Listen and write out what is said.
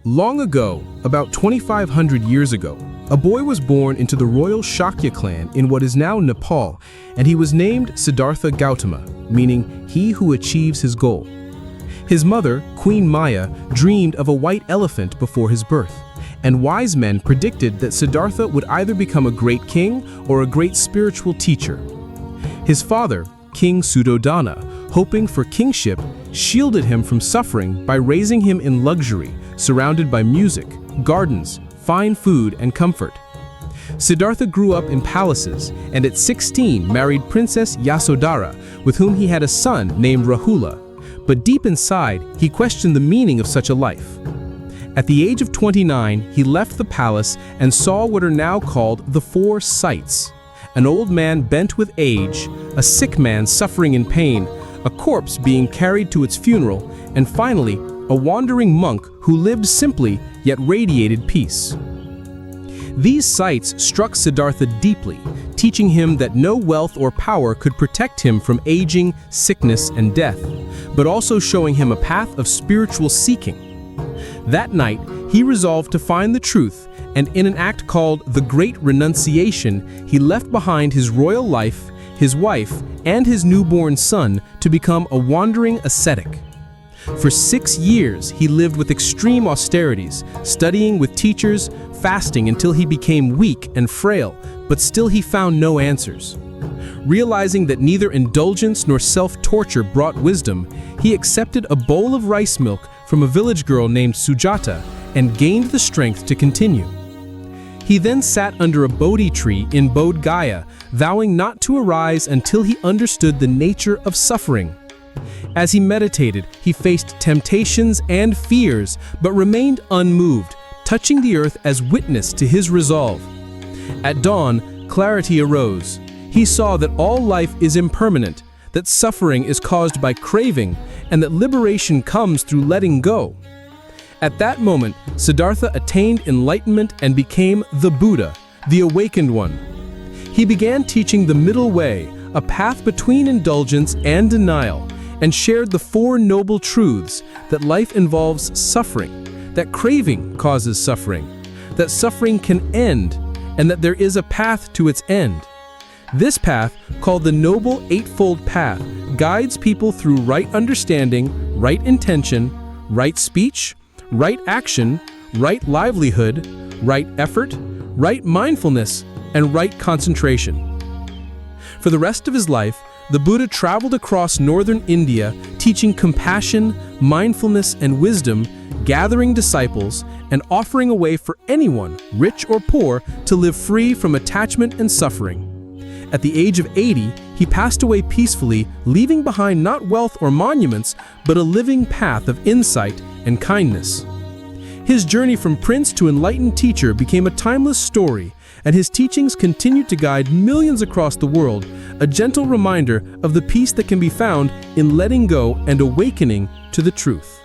Long ago, about 2,500 years ago, a boy was born into the royal Shakya clan in what is now Nepal, and he was named Siddhartha Gautama, meaning he who achieves his goal. His mother, Queen Maya, dreamed of a white elephant before his birth, and wise men predicted that Siddhartha would either become a great king or a great spiritual teacher. His father, King Suddhodana, hoping for kingship, shielded him from suffering by raising him in luxury, surrounded by music, gardens, fine food, and comfort. Siddhartha grew up in palaces and at 16 married Princess Yasodhara, with whom he had a son named Rahula. But deep inside, he questioned the meaning of such a life. At the age of 29, he left the palace and saw what are now called the four sights: an old man bent with age, a sick man suffering in pain, a corpse being carried to its funeral, and finally, a wandering monk who lived simply yet radiated peace. These sights struck Siddhartha deeply, teaching him that no wealth or power could protect him from aging, sickness, and death, but also showing him a path of spiritual seeking. That night, he resolved to find the truth, and in an act called the Great Renunciation, he left behind his royal life, his wife, and his newborn son to become a wandering ascetic. For 6 years, he lived with extreme austerities, studying with teachers, fasting until he became weak and frail, but still he found no answers. Realizing that neither indulgence nor self-torture brought wisdom, he accepted a bowl of rice milk from a village girl named Sujata and gained the strength to continue. He then sat under a Bodhi tree in Bodh Gaya, vowing not to arise until he understood the nature of suffering. As he meditated, he faced temptations and fears, but remained unmoved, touching the earth as witness to his resolve. At dawn, clarity arose. He saw that all life is impermanent, that suffering is caused by craving, and that liberation comes through letting go. At that moment, Siddhartha attained enlightenment and became the Buddha, the awakened one. He began teaching the middle way, a path between indulgence and denial, and shared the four noble truths: that life involves suffering, that craving causes suffering, that suffering can end, and that there is a path to its end. This path, called the Noble Eightfold Path, guides people through right understanding, right intention, right speech, right action, right livelihood, right effort, right mindfulness, and right concentration. For the rest of his life, the Buddha traveled across northern India, teaching compassion, mindfulness, and wisdom, gathering disciples, and offering a way for anyone, rich or poor, to live free from attachment and suffering. At the age of 80, he passed away peacefully, leaving behind not wealth or monuments, but a living path of insight and kindness. His journey from prince to enlightened teacher became a timeless story, and his teachings continued to guide millions across the world, a gentle reminder of the peace that can be found in letting go and awakening to the truth.